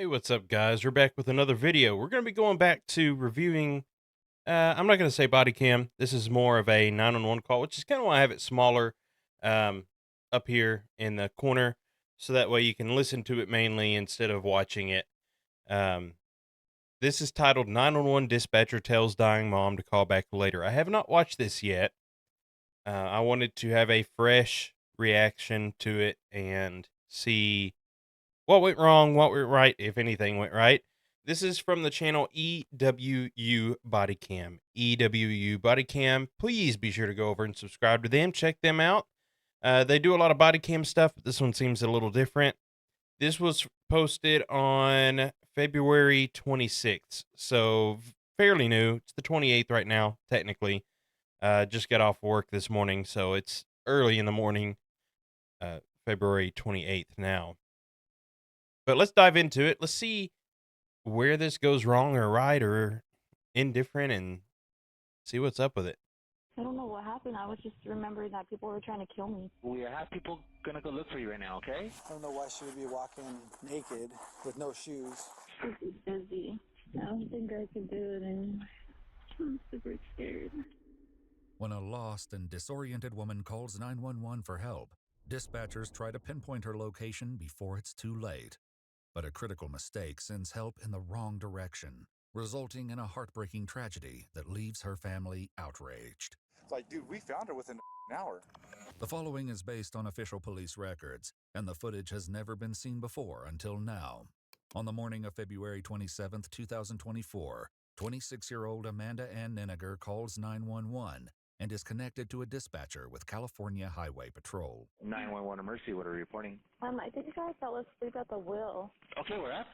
Hey, what's up, guys? We're back with another video. We're going to be going back to reviewing. I'm not going to say body cam. This is more of a 911 call, which is kind of why I have it smaller um, up here in the corner. So that way you can listen to it mainly instead of watching it. Um, this is titled 911 Dispatcher Tells Dying Mom to Call Back Later. I have not watched this yet. I wanted to have a fresh reaction to it and see what went wrong, what went right, if anything went right. This is from the channel EWU Bodycam. EWU Bodycam. Please be sure to go over and subscribe to them. Check them out. They do a lot of body cam stuff, but this one seems a little different. This was posted on February 26th, so fairly new. It's the 28th right now, technically. Just got off work this morning, so it's early in the morning, February 28th now. But let's dive into it. Let's see where this goes wrong or right or indifferent and see what's up with it. I don't know what happened. I was just remembering that people were trying to kill me. We have people gonna go look for you right now, okay? I don't know why she would be walking naked with no shoes. Super busy. I don't think I could do it anymore. I'm super scared. When a lost and disoriented woman calls 911 for help, dispatchers try to pinpoint her location before it's too late. But a critical mistake sends help in the wrong direction, resulting in a heartbreaking tragedy that leaves her family outraged. It's like, dude, we found her within an hour. The following is based on official police records, and the footage has never been seen before until now. On the morning of February 27, 2024, 26-year-old Amanda Ann Neniger calls 911 and is connected to a dispatcher with California Highway Patrol. 911 emergency, what are you reporting? I think I fell asleep at the wheel. Okay, where at?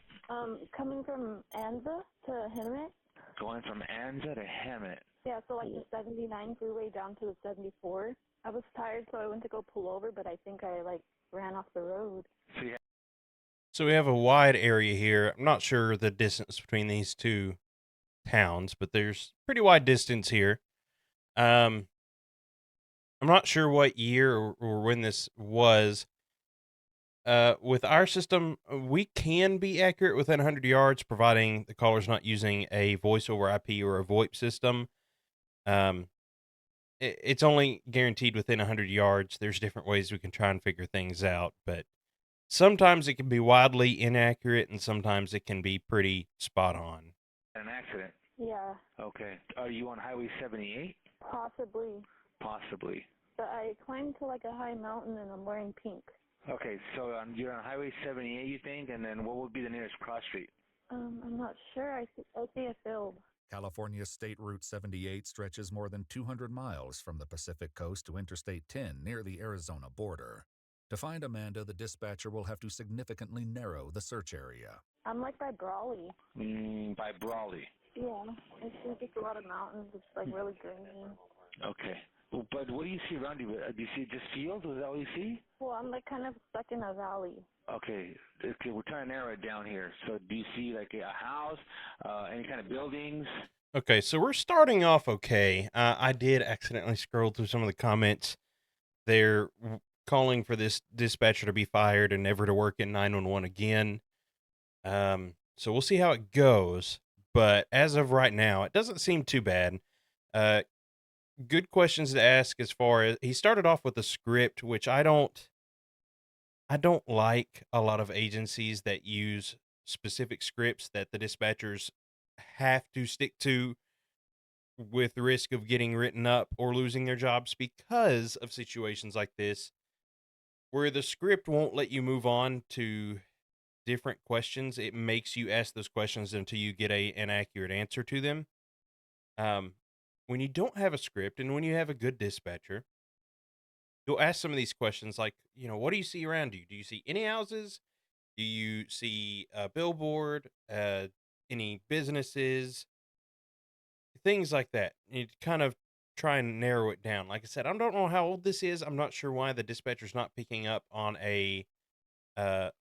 Coming from Anza to Hemet. Going from Anza to Hemet. Yeah, so like the 79 freeway down to the 74. I was tired, so I went to go pull over, but I think I ran off the road. So we have a wide area here. I'm not sure the distance between these two towns, but there's pretty wide distance here. I'm not sure what year or when this was. With our system, we can be accurate within 100 yards, providing the caller's not using a voice over IP or a VoIP system. Um, it's only guaranteed within 100 yards. There's different ways we can try and figure things out, but sometimes it can be wildly inaccurate, and sometimes it can be pretty spot on. An accident? Yeah, Okay. Are you on Highway 78? possibly. Possibly. But I climbed to like a high mountain and I'm wearing pink. Okay, so you're on Highway 78, you think, and then what would be the nearest cross street? I'm not sure. I see a field. California's State Route 78 stretches more than 200 miles from the Pacific coast to Interstate 10 near the Arizona border. To find Amanda, the dispatcher will have to significantly narrow the search area. I'm like by Brawley. By Brawley. Yeah, it's just a lot of mountains. It's like really green. Okay. Well, but what do you see around you? Do you see just fields? Is that what you see? Well, I'm like kind of stuck in a valley. Okay, we're trying to narrow it down here. So do you see like a house, any kind of buildings? Okay, so we're starting off okay. I did accidentally scroll through some of the comments. They're calling for this dispatcher to be fired and never to work in 911 again. So we'll see how it goes. But as of right now, it doesn't seem too bad. Good questions to ask as far as he started off with a script, which I don't like a lot of agencies that use specific scripts that the dispatchers have to stick to with the risk of getting written up or losing their jobs because of situations like this where the script won't let you move on to different questions. It makes you ask those questions until you get an accurate answer to them. Um, when you don't have a script and when you have a good dispatcher, you'll ask some of these questions like, what do you see around you? Do you see any houses? Do you see a billboard? Any businesses? Things like that. You kind of try and narrow it down. Like I said, I don't know how old this is. I'm not sure why the dispatcher's not picking up on a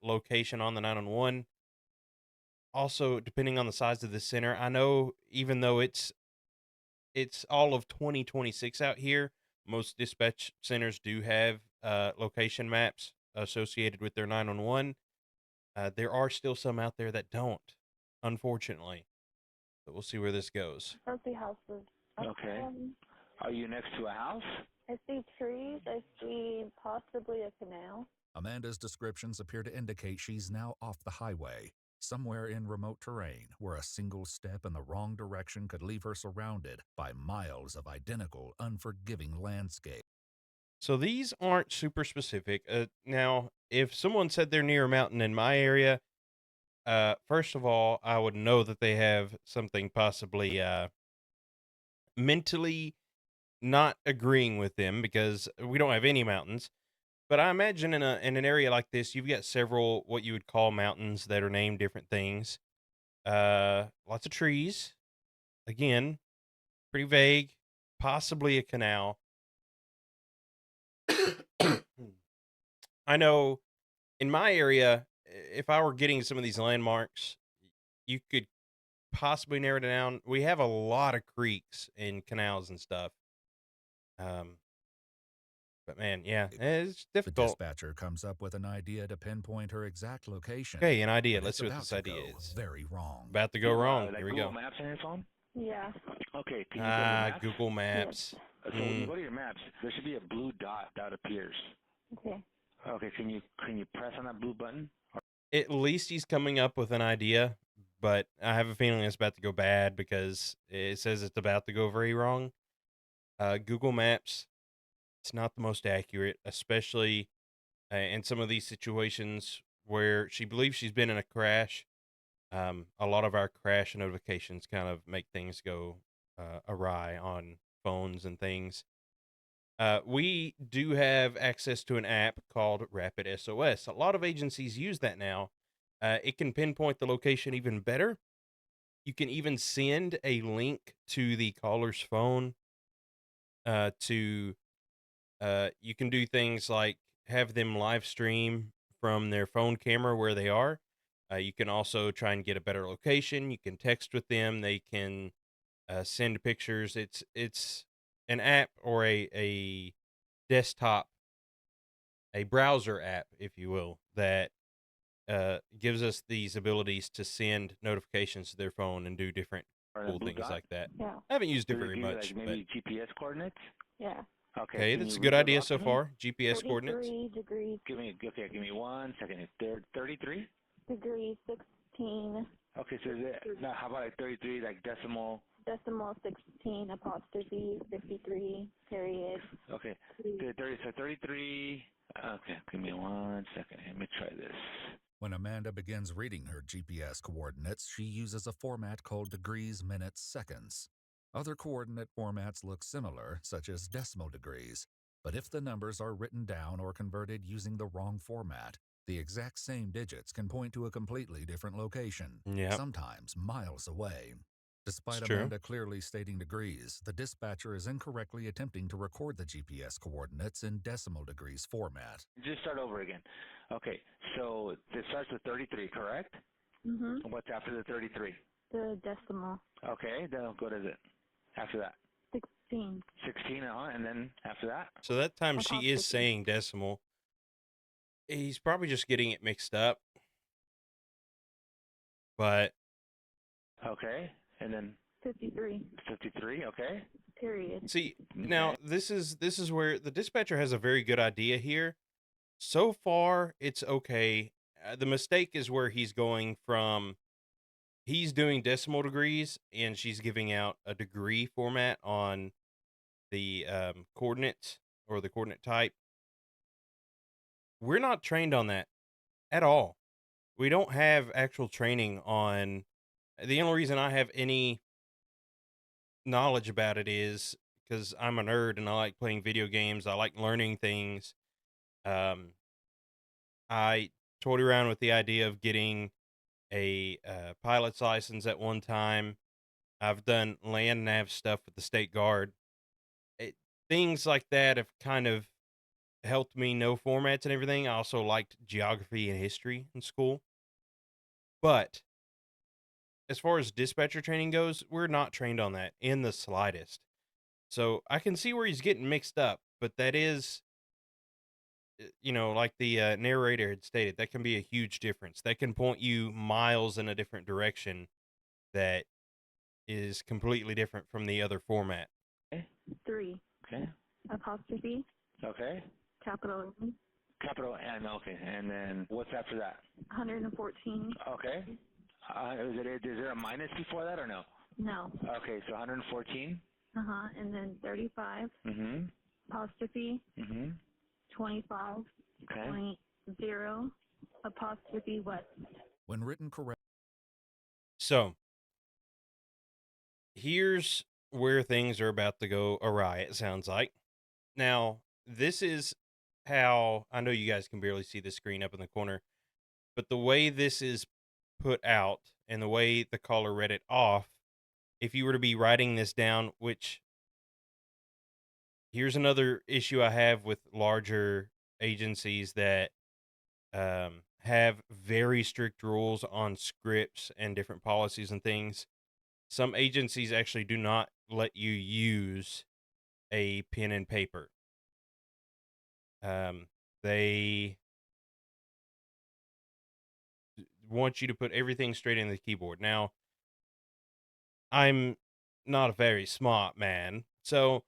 location on the 911. Also, depending on the size of the center, I know even though it's all of 2026 out here, most dispatch centers do have location maps associated with their 911. There are still some out there that don't, unfortunately. But we'll see where this goes. I see houses. Okay. Are you next to a house? I see trees. I see possibly a canal. Amanda's descriptions appear to indicate she's now off the highway, somewhere in remote terrain where a single step in the wrong direction could leave her surrounded by miles of identical, unforgiving landscape. So these aren't super specific. Now, if someone said they're near a mountain in my area, first of all, I would know that they have something possibly mentally not agreeing with them because we don't have any mountains. But I imagine in an area like this, you've got several what you would call mountains that are named different things. Lots of trees. Again, pretty vague. Possibly a canal. I know in my area, if I were getting some of these landmarks, you could possibly narrow it down. We have a lot of creeks and canals and stuff. But man, yeah, it's The difficult. dispatcher comes up with an idea to pinpoint her exact location. Okay, an idea. but Let's it's see what about this to idea go is. very wrong. About to go You have, wrong. like Here we Google go. Maps on your phone? Yeah. Okay, can you go to Maps? Google Maps. So when you go to your Maps, there should be a blue dot that appears. Okay. Okay, can you press on that blue button? At least he's coming up with an idea, but I have a feeling it's about to go bad because it says it's about to go very wrong. Google Maps, it's not the most accurate, especially in some of these situations where she believes she's been in a crash. A lot of our crash notifications kind of make things go awry on phones and things. We do have access to an app called Rapid SOS. A lot of agencies use that now. It can pinpoint the location even better. You can even send a link to the caller's phone. You can do things like have them live stream from their phone camera where they are. You can also try and get a better location. You can text with them. They can send pictures. It's an app or a desktop, a browser app, if you will, that gives us these abilities to send notifications to their phone and do different Or a cool blue things dot? like that. Yeah. I haven't used it Does very give you, much, like, maybe GPS coordinates? Yeah. Okay. okay, can that's you a good read those idea off so to me? far. GPS coordinates. 33 degrees. Give me 1 second. 33? Degree 16. Okay, so now how about like 33, like decimal? Decimal 16 apostrophe 53 period. Okay, 30. So 33. Okay, give me 1 second. Let me try this. When Amanda begins reading her GPS coordinates, she uses a format called degrees, minutes, seconds. Other coordinate formats look similar, such as decimal degrees, but if the numbers are written down or converted using the wrong format, the exact same digits can point to a completely different location, Yeah, sometimes miles away. Despite it's true. Amanda clearly stating degrees, the dispatcher is incorrectly attempting to record the GPS coordinates in decimal degrees format. Just start over again. Okay, so this starts with 33, correct? Mm-hmm. What's after the 33? The decimal. Okay, then what is it? After that? 16. 16, and then after that? So that time she is Apostrophe. saying decimal. He's probably just getting it mixed up. But Okay, and then 53 53, okay? period. see, now this is where the dispatcher has a very good idea here. So far, it's okay. The mistake is where he's going from. He's doing decimal degrees, and she's giving out a degree format on the coordinates or the coordinate type. We're not trained on that at all. We don't have actual training on. The only reason I have any knowledge about it is because I'm a nerd and I like playing video games. I like learning things. Um, I toyed around with the idea of getting a pilot's license at one time. I've done land nav stuff with the state guard. Things like that have kind of helped me know formats and everything. I also liked geography and history in school. But as far as dispatcher training goes, we're not trained on that in the slightest. So I can see where he's getting mixed up, but that is you know, like the narrator had stated, that can be a huge difference. That can point you miles in a different direction that is completely different from the other format. Okay. 3 Okay. apostrophe Okay. capital N, Capital N. Okay. And then what's after that? 114. Okay. Is there a minus before that or no? No. Okay. So 114. And then 35 Mhm. apostrophe Mhm. 25.0 apostrophe west. When written correctly, So here's where things are about to go awry, it sounds like. Now, this is how I know you guys can barely see the screen up in the corner, but the way this is put out and the way the caller read it off, if you were to be writing this down, which here's another issue I have with larger agencies that have very strict rules on scripts and different policies and things. Some agencies actually do not let you use a pen and paper. They want you to put everything straight in the keyboard. Now, I'm not a very smart man, so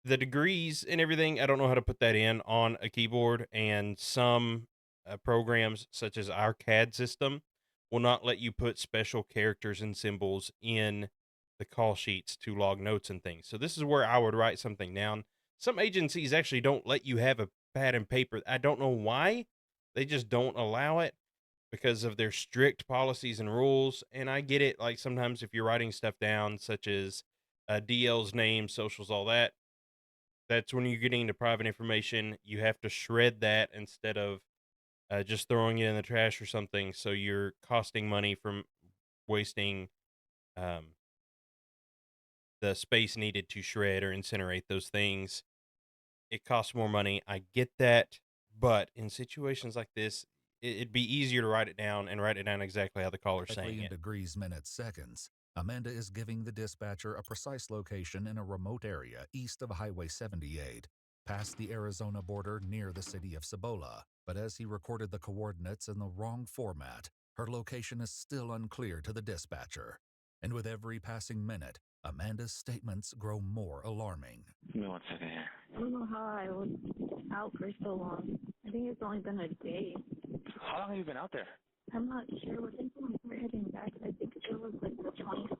the degrees and everything, I don't know how to put that in on a keyboard, and some programs, such as our CAD system, will not let you put special characters and symbols in the call sheets to log notes and things. So this is where I would write something down. Some agencies actually don't let you have a pad and paper. I don't know why. They just don't allow it because of their strict policies and rules. And I get it. Like sometimes if you're writing stuff down, such as DL's name, socials, all that, that's when you're getting into private information. You have to shred that instead of just throwing it in the trash or something. So you're costing money from wasting um, the space needed to shred or incinerate those things. It costs more money. I get that. But in situations like this, it'd be easier to write it down and write it down exactly how the caller's saying in it. degrees, minutes, seconds, Amanda is giving the dispatcher a precise location in a remote area east of Highway 78, past the Arizona border near the city of Cibola. But as he recorded the coordinates in the wrong format, her location is still unclear to the dispatcher. And with every passing minute, Amanda's statements grow more alarming. Give me 1 second here. I don't know how I was out for so long. I think it's only been a day. How long have you been out there? I'm not sure. I think when we're heading back, I think it was like the 25th.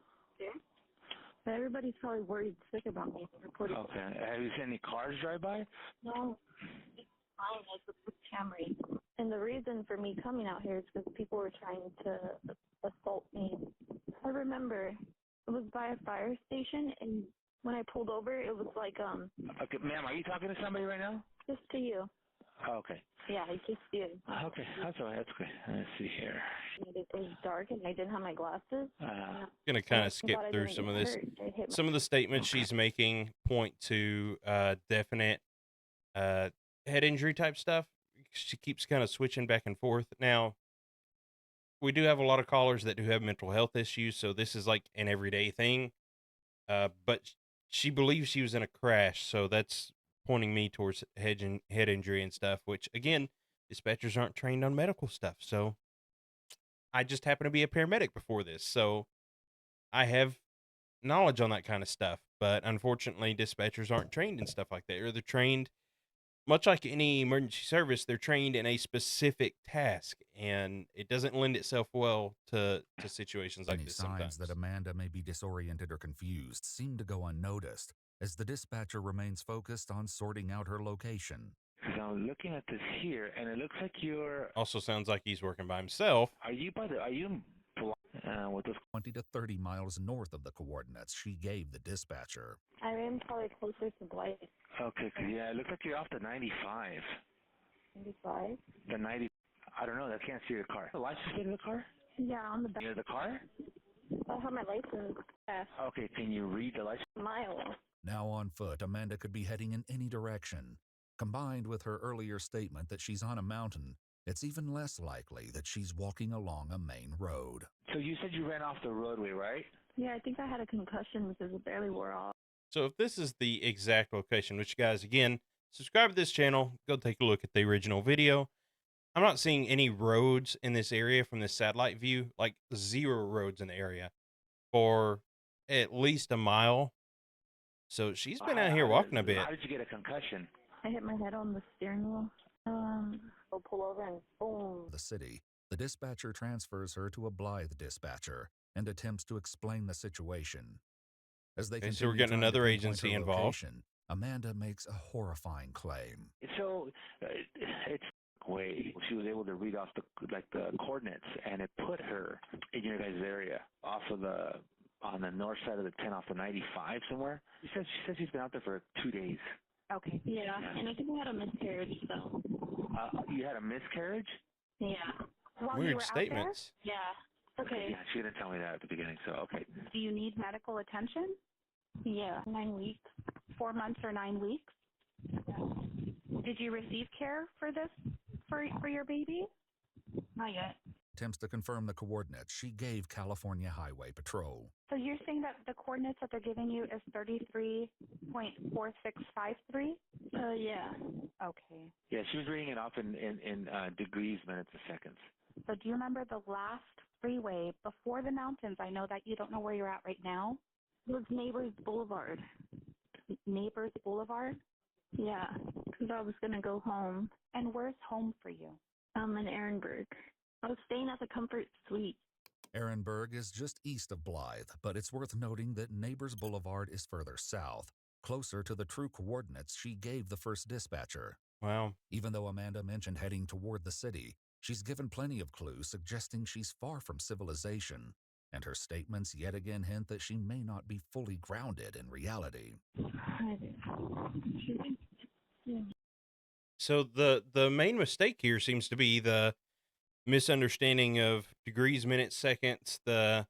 But everybody's probably worried sick about me. Reporting. Okay. Have you seen any cars drive by? No, it's fine. I was with Camry. And the reason for me coming out here is because people were trying to assault me. I remember it was by a fire station, and when I pulled over, it was like, Okay, ma'am, are you talking to somebody right now? just to you. Oh, okay. Yeah, I just did. Okay, that's all right. That's okay. Let's see here. It was dark, and I didn't have my glasses. Gonna kind of skip through some of this. Some of the statements she's making point to definite head injury type stuff. She keeps kind of switching back and forth. Now, we do have a lot of callers that do have mental health issues, so this is like an everyday thing. But she believes she was in a crash, so that's pointing me towards head injury and stuff, which again, dispatchers aren't trained on medical stuff. So I just happen to be a paramedic before this, so I have knowledge on that kind of stuff. But unfortunately, dispatchers aren't trained in stuff like that, or they're trained much like any emergency service. They're trained in a specific task, and it doesn't lend itself well to situations like Any this signs sometimes. that Amanda may be disoriented or confused seem to go unnoticed as the dispatcher remains focused on sorting out her location. Because I'm looking at this here, and it looks like you're. Also sounds like he's working by himself. Are you with those? 20 to 30 miles north of the coordinates she gave the dispatcher. I am probably closer to Blythe. Okay, 'cause yeah, it looks like you're off the 95. 95? The 90. I don't know. I can't see the car. The license plate of the car? Yeah, on the back. Near the car? I have my license. Yeah, Okay, can you read the license? mile. Now on foot, Amanda could be heading in any direction. Combined with her earlier statement that she's on a mountain, it's even less likely that she's walking along a main road. So you said you ran off the roadway, right? Yeah, I think I had a concussion because it barely wore off. So if this is the exact location, which guys, again, subscribe to this channel. Go take a look at the original video. I'm not seeing any roads in this area from this satellite view, like 0 roads in the area for at least a mile. So she's been out here walking a bit. How did you get a concussion? I hit my head on the steering wheel. I'll pull over and boom. The city, the dispatcher transfers her to a Blythe dispatcher and attempts to explain the situation. As they Okay, so we're continue getting trying to another pinpoint agency her involved. location, Amanda makes a horrifying claim. So it's way she was able to read off the coordinates, and it put her in your guys' area off of on the north side of the 10 off the 95 somewhere. She says she's been out there for 2 days. Okay. Yeah, and I think we had a miscarriage, so. You had a miscarriage? Yeah. While you Weird were statements. Out there? Yeah. Okay. Yeah, she didn't tell me that at the beginning, so okay. Do you need medical attention? Yeah, 9 weeks. 4 months or 9 weeks? Did you receive care for this, for your baby? Not yet. Attempts to confirm the coordinates she gave California Highway Patrol. So you're saying that the coordinates that they're giving you is 33.4653? Yeah. Okay. Yeah, she was reading it off in degrees, minutes, and seconds. So do you remember the last freeway before the mountains? I know that you don't know where you're at right now. It was Neighbors Boulevard. Neighbors Boulevard? Yeah, because I was going to go home. And where's home for you? In Ehrenberg. I was staying at the Comfort Suite. Ehrenberg is just east of Blythe, but it's worth noting that Neighbors Boulevard is further south, closer to the true coordinates she gave the first dispatcher. Wow. Even though Amanda mentioned heading toward the city, she's given plenty of clues suggesting she's far from civilization, and her statements yet again hint that she may not be fully grounded in reality. So the main mistake here seems to be the misunderstanding of degrees, minutes, seconds, the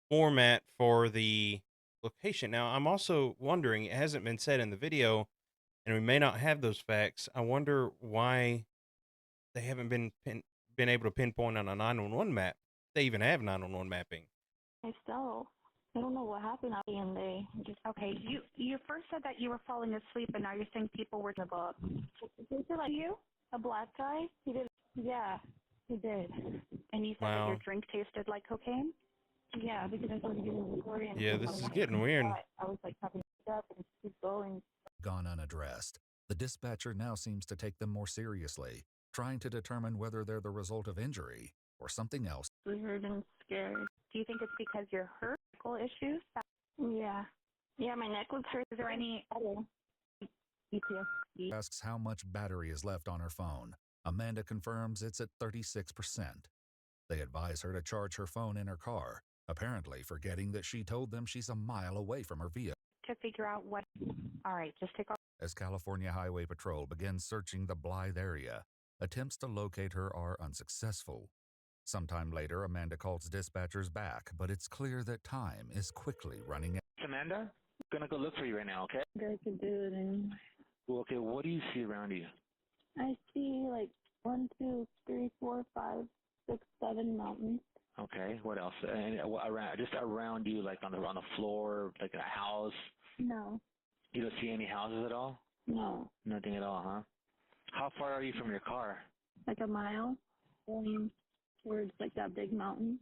format for the location. Now, I'm also wondering, it hasn't been said in the video, and we may not have those facts. I wonder why they haven't been able to pinpoint on a 911 map. They even have 911 mapping. Myself. I don't know what happened at the end there. Okay, you first said that you were falling asleep, and now you're saying people were The book. Is it like you? A black guy? He did. Yeah, he did. and you said that Wow. your drink tasted like cocaine? Yeah, because I started getting recorded. and Yeah, people this is were getting like, weird. I was like having it up and keep going. Gone unaddressed, the dispatcher now seems to take them more seriously, trying to determine whether they're the result of injury or something else. Weird and scared. Do you think it's because you're hurt? Medical issues? Yeah. Yeah, my neck was hurt. Is there any PTSD. Asks how much battery is left on her phone. Amanda confirms it's at 36%. They advise her to charge her phone in her car, apparently forgetting that she told them she's a mile away from her vehicle. to figure out what? All right, just take off. As California Highway Patrol begins searching the Blythe area, attempts to locate her are unsuccessful. Sometime later, Amanda calls dispatchers back, but it's clear that time is quickly running out. Amanda, I'm gonna go look for you right now, okay? I could do it anyway. Well, okay, what do you see around you? I see like 1, 2, 3, 4, 5, 6, 7 mountains. Okay, what else? And around, just around you, like on the floor, like a house. No, You don't see any houses at all? no, Nothing at all, huh? How far are you from your car? like a mile going towards like that big mountain.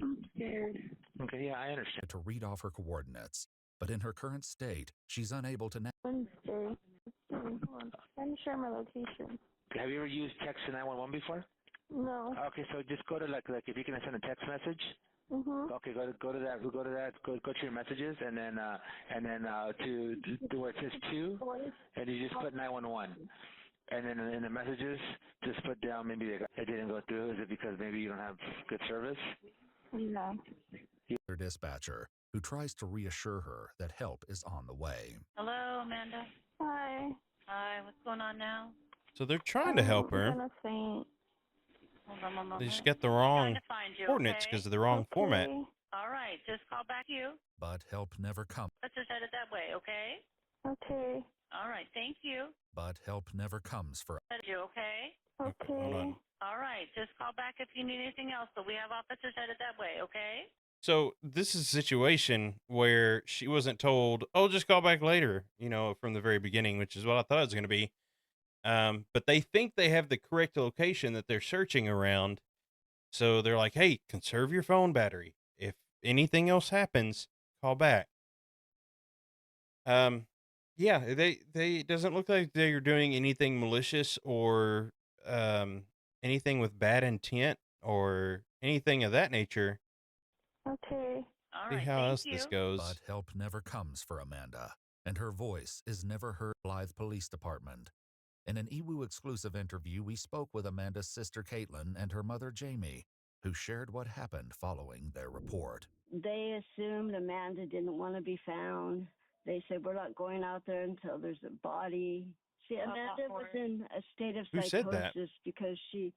I'm scared. Okay, yeah, I understand. To read off her coordinates, but in her current state, she's unable to Wednesday. Hold on. I'm share my location. Have you ever used text to 911 before? No. Okay, so just go to like if you can send a text message. Mhm. Okay, go to your messages, and then to where it says two, and you just put 911, and then in the messages just put down maybe it didn't go through. Is it because maybe you don't have good service? No. her dispatcher, who tries to reassure her that help is on the way. Hello, Amanda. Hi. Hi, what's going on now? So they're trying to help I'm her. gonna faint. Hold on one moment. They just got the Trying wrong to find you, coordinates okay? because of the wrong format. Okay. All right, just call back you. But help never comes. Let's just head it that way, okay? Okay. All right, thank you. But help never comes for Headed you, okay? Hold Okay. on. All right, just call back if you need anything else, but we have officers headed that way, okay? So this is a situation where she wasn't told, "Oh, just call back later," from the very beginning, which is what I thought it was going to be. But they think they have the correct location that they're searching around, so they're like, "Hey, conserve your phone battery. If anything else happens, call back." Um, yeah, they it doesn't look like they're doing anything malicious or um anything with bad intent or anything of that nature. Okay. All See right. how Thank else this you. goes. But help never comes for Amanda, and her voice is never heard in Blythe Police Department. In an EWU exclusive interview, we spoke with Amanda's sister Caitlin and her mother Jamie, who shared what happened following their report. They assumed Amanda didn't want to be found. They said, we're not going out there until there's a body. See, Amanda was in a state of Who said that? psychosis because she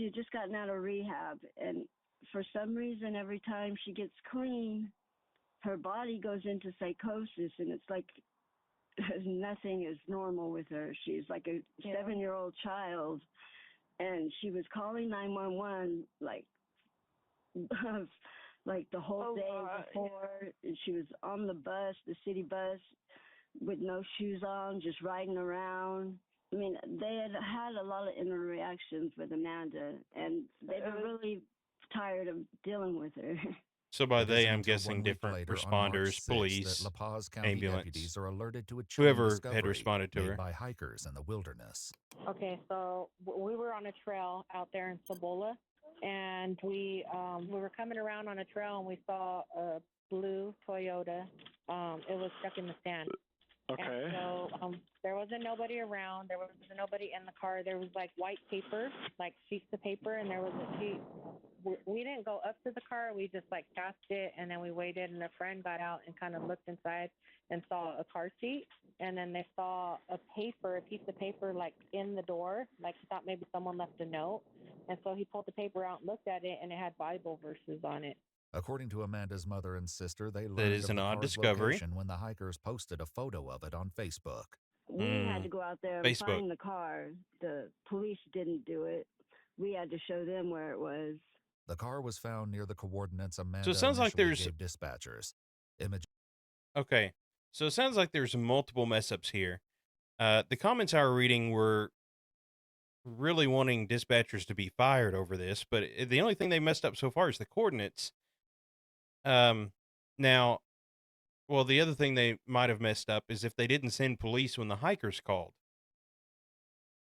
had just gotten out of rehab. And for some reason, every time she gets clean, her body goes into psychosis. And it's like nothing is normal with her. She's like a 7-year-old child. And she was calling 911 like like the whole day before. And she was on the bus, the city bus, with no shoes on, just riding around. I mean, they had a lot of interactions with Amanda, and they were really tired of dealing with her. So by It they, isn't I'm until guessing 1 week different later, on March responders, 6th, that police, La Paz County ambulance, deputies are alerted to a chilling whoever had discovery responded to made her. by hikers in the wilderness. Okay, so we were on a trail out there in Cibola, and we were coming around on a trail, and we saw a blue Toyota. It was stuck in the sand. Okay. And so there wasn't nobody around. There wasn't nobody in the car. There was like white paper, like sheets of paper, and there was a sheet. We didn't go up to the car. We just like passed it, and then we waited, and a friend got out and kind of looked inside and saw a car seat, and then they saw a piece of paper like in the door, like he thought maybe someone left a note. And so he pulled the paper out and looked at it, and it had Bible verses on it. According to Amanda's mother and sister, they That learned is of an the odd car's discovery. location when the hikers posted a photo of it on Facebook. We had to go out there and Facebook. find the car. The police didn't do it. We had to show them where it was. The car was found near the coordinates Amanda So it sounds like initially there's gave dispatchers. Image okay. So it sounds like there's multiple mess ups here. The comments I were reading were really wanting dispatchers to be fired over this, but the only thing they messed up so far is the coordinates. Now, well, the other thing they might have messed up is if they didn't send police when the hikers called.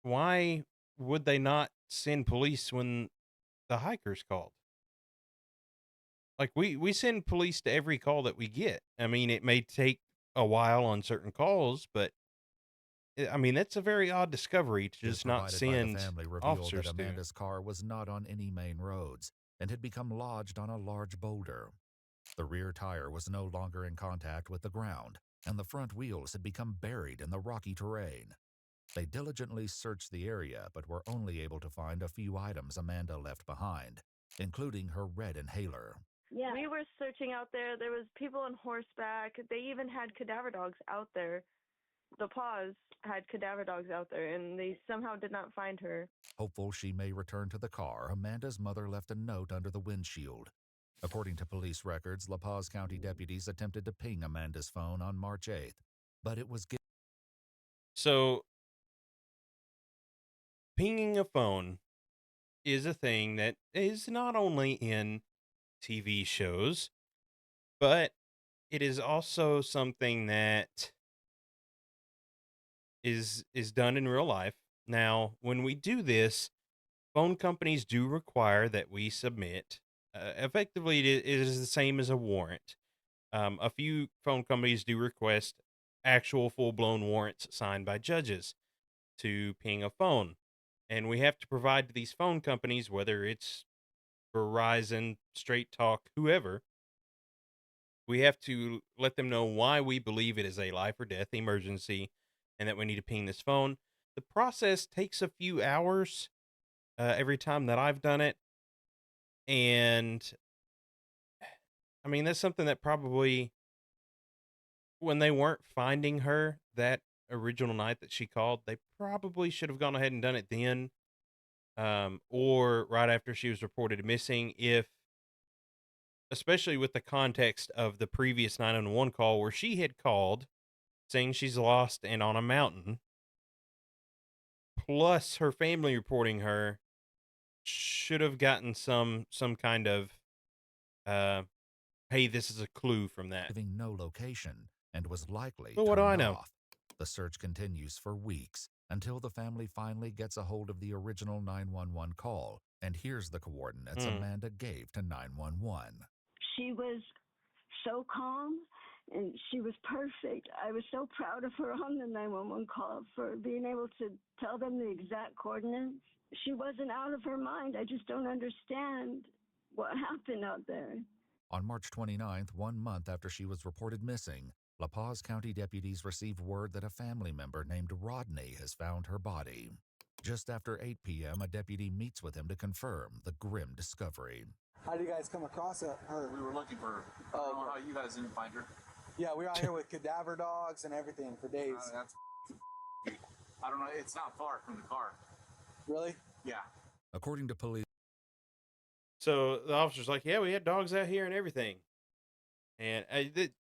Why would they not send police when the hikers called? Like we send police to every call that we get. I mean, it may take a while on certain calls, but I mean, that's a very odd discovery to just not provided by the send family revealed officers that to. Amanda's car was not on any main roads and had become lodged on a large boulder. The rear tire was no longer in contact with the ground, and the front wheels had become buried in the rocky terrain. They diligently searched the area, but were only able to find a few items Amanda left behind, including her red inhaler. Yeah. We were searching out there. There was people on horseback. They even had cadaver dogs out there. The Paws had cadaver dogs out there, and they somehow did not find her. Hopeful she may return to the car, Amanda's mother left a note under the windshield. According to police records, La Paz County deputies attempted to ping Amanda's phone on March 8th, but it was So, pinging a phone is a thing that is not only in TV shows, but it is also something that is done in real life. Now, when we do this, phone companies do require that we submit. Effectively, it is the same as a warrant. A few phone companies do request actual full-blown warrants signed by judges to ping a phone. And we have to provide to these phone companies, whether it's Verizon, Straight Talk, whoever, we have to let them know why we believe it is a life or death emergency and that we need to ping this phone. The process takes a few hours every time that I've done it. And I mean, that's something that probably, when they weren't finding her that original night that she called, they probably should have gone ahead and done it then, or right after she was reported missing, if especially with the context of the previous 911 call where she had called saying she's lost and on a mountain, plus her family reporting her, should have gotten some kind of uh hey, this is a clue from that. Giving no location and was likely Well, what do I turned know? off. The search continues for weeks until the family finally gets a hold of the original 911 call and hears the coordinates Amanda gave to 911. She was so calm and she was perfect. I was so proud of her on the 911 call for being able to tell them the exact coordinates. She wasn't out of her mind. I just don't understand what happened out there. On March 29th, 1 month after she was reported missing, La Paz County deputies received word that a family member named Rodney has found her body. Just after 8 p.m., a deputy meets with him to confirm the grim discovery. How did you guys come across her? We were looking for her. I don't know how you guys didn't find her. Yeah, we were out here with cadaver dogs and everything for days. I don't know. It's not far from the car. Really? Yeah. According to police, So the officer's like, yeah, we had dogs out here and everything. And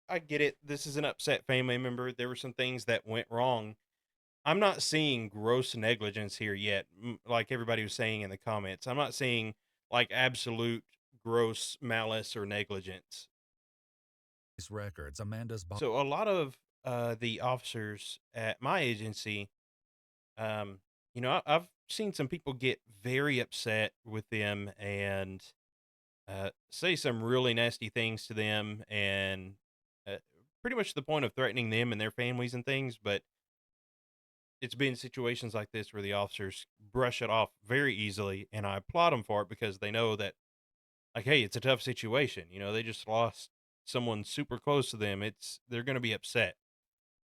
I get it. This is an upset family member. There were some things that went wrong. I'm not seeing gross negligence here yet, like everybody was saying in the comments. I'm not seeing like absolute gross malice or negligence. records Amanda's body. So a lot of the officers at my agency, you know, I've seen some people get very upset with them and say some really nasty things to them, and pretty much to the point of threatening them and their families and things. But it's been situations like this where the officers brush it off very easily, and I applaud them for it because they know that, like, hey, it's a tough situation. You know, they just lost someone super close to them. They're going to be upset,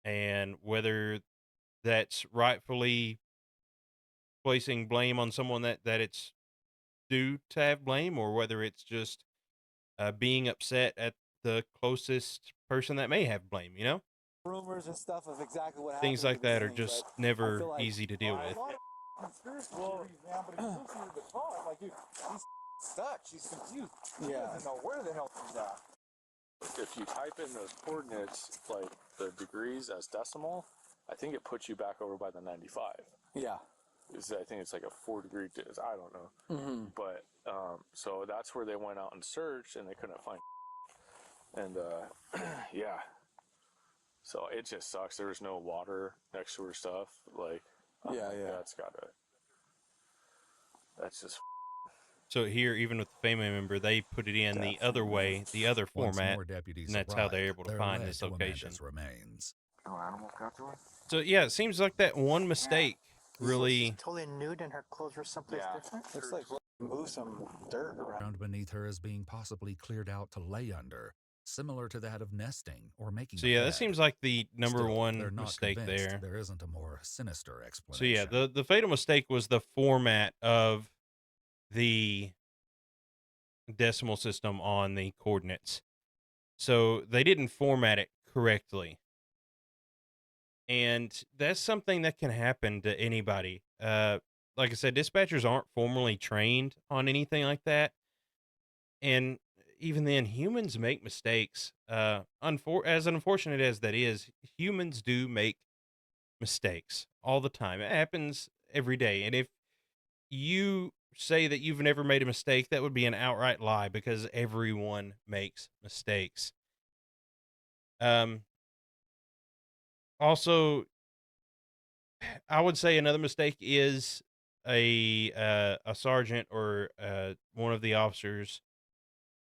and whether that's rightfully placing blame on someone that it's due to have blame, or whether it's just being upset at the closest person that may have blame. You know, Rumors and stuff of exactly what happened. things like at the that are beginning, just but I never feel like easy to deal with. A lot of conspiracy theories, man, but if you listen to the call, like, dude, she's stuck. She's confused. She doesn't know where the hell she's at. If you type in those coordinates, like the degrees as decimal, I think it puts you back over by the 95. Yeah. I think it's like a 4-degree, I don't know. But, so that's where they went out and searched, and they couldn't find. And, yeah. So it just sucks. There was no water next to her stuff. Like, yeah. That's just. So here, even with the family member, they put it in the other way, the other format, more deputies and that's how they're able to find this location. Remains. No animal got to her? So yeah, it seems like that one mistake really. Totally nude and her clothes were someplace different? Looks like move some dirt around. Found beneath her is being possibly cleared out to lay under, similar to that of nesting or making. So yeah, that seems like the number Still, one they're not mistake convinced there. There isn't a more sinister explanation. So yeah, the fatal mistake was the format of the decimal system on the coordinates. So they didn't format it correctly. And that's something that can happen to anybody. Like I said, dispatchers aren't formally trained on anything like that. And even then, humans make mistakes. As unfortunate as that is, humans do make mistakes all the time. It happens every day. And if you say that you've never made a mistake, that would be an outright lie, because everyone makes mistakes. Also, I would say another mistake is a sergeant or one of the officers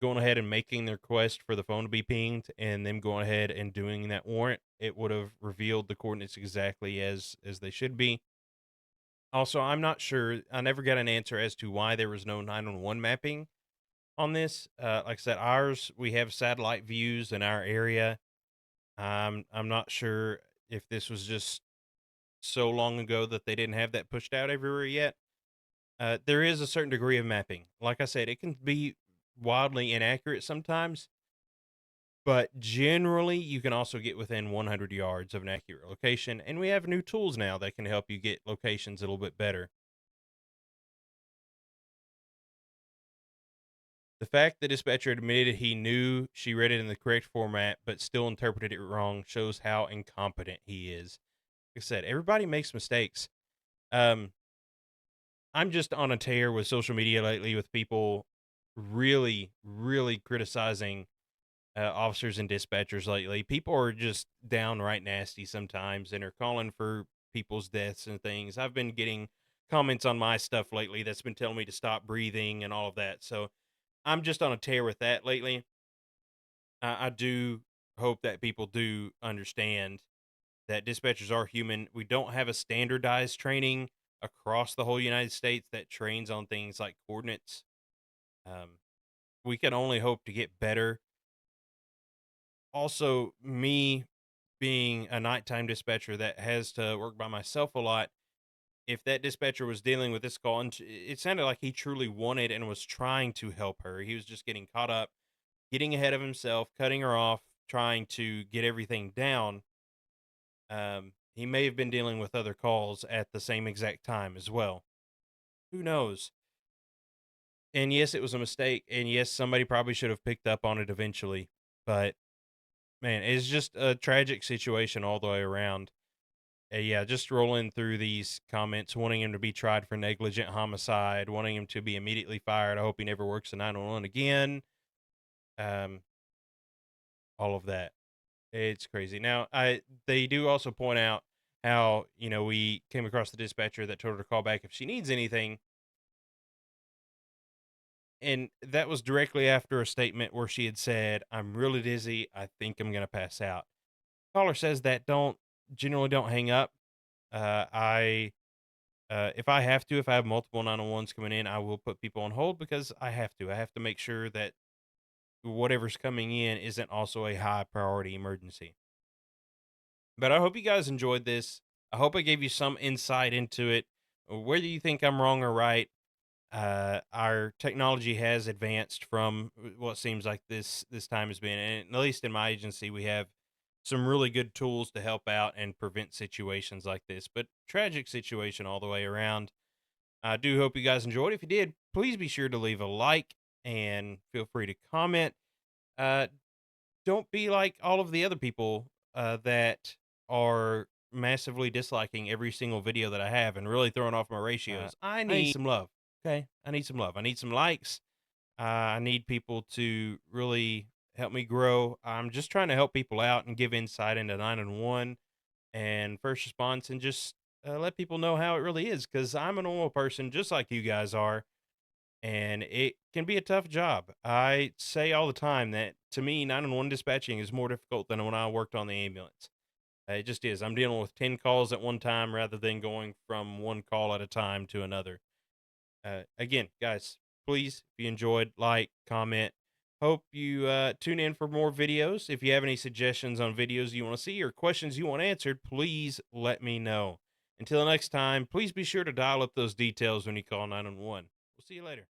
going ahead and making the request for the phone to be pinged, and them going ahead and doing that warrant. It would have revealed the coordinates exactly as they should be. Also, I'm not sure. I never got an answer as to why there was no 911 mapping on this. Like I said, ours, we have satellite views in our area. I'm not sure if this was just so long ago that they didn't have that pushed out everywhere yet. There is a certain degree of mapping. Like I said, it can be wildly inaccurate sometimes, but generally you can also get within 100 yards of an accurate location, and we have new tools now that can help you get locations a little bit better. The fact that dispatcher admitted he knew she read it in the correct format but still interpreted it wrong shows how incompetent he is. Like I said, everybody makes mistakes. Um, I'm just on a tear with social media lately with people really, really criticizing officers and dispatchers lately. People are just downright nasty sometimes and are calling for people's deaths and things. I've been getting comments on my stuff lately that's been telling me to stop breathing and all of that. So I'm just on a tear with that lately. I do hope that people do understand that dispatchers are human. We don't have a standardized training across the whole United States that trains on things like coordinates. Um, we can only hope to get better. Also, me being a nighttime dispatcher that has to work by myself a lot, if that dispatcher was dealing with this call, and it sounded like he truly wanted and was trying to help her, he was just getting caught up, getting ahead of himself, cutting her off, trying to get everything down. He may have been dealing with other calls at the same exact time as well. Who knows? And yes, it was a mistake. And yes, somebody probably should have picked up on it eventually. But man, it's just a tragic situation all the way around. Yeah, just rolling through these comments, wanting him to be tried for negligent homicide, wanting him to be immediately fired. I hope he never works a 911 again. Um, all of that. It's crazy. Now, they do also point out how, we came across the dispatcher that told her to call back if she needs anything. And that was directly after a statement where she had said, "I'm really dizzy. I think I'm going to pass out." Caller says that generally don't hang up. I if I have to, if I have multiple 911s coming in, I will put people on hold because I have to. I have to make sure that whatever's coming in isn't also a high priority emergency. But I hope you guys enjoyed this. I hope I gave you some insight into it. Whether you think I'm wrong or right, our technology has advanced from what seems like this time has been, and at least in my agency, we have some really good tools to help out and prevent situations like this. But tragic situation all the way around. I do hope you guys enjoyed. If you did, please be sure to leave a like and feel free to comment. Uh, don't be like all of the other people that are massively disliking every single video that I have and really throwing off my ratios. I need some love. Okay. I need some love. I need some likes. I need people to really help me grow. I'm just trying to help people out and give insight into 911 and first response and just let people know how it really is because I'm a normal person just like you guys are. And it can be a tough job. I say all the time that to me, 911 dispatching is more difficult than when I worked on the ambulance. It just is. I'm dealing with 10 calls at one time rather than going from one call at a time to another. Again, guys, please, if you enjoyed, like, comment. Hope you tune in for more videos. If you have any suggestions on videos you want to see or questions you want answered, please let me know. Until next time, please be sure to dial up those details when you call 911. We'll see you later.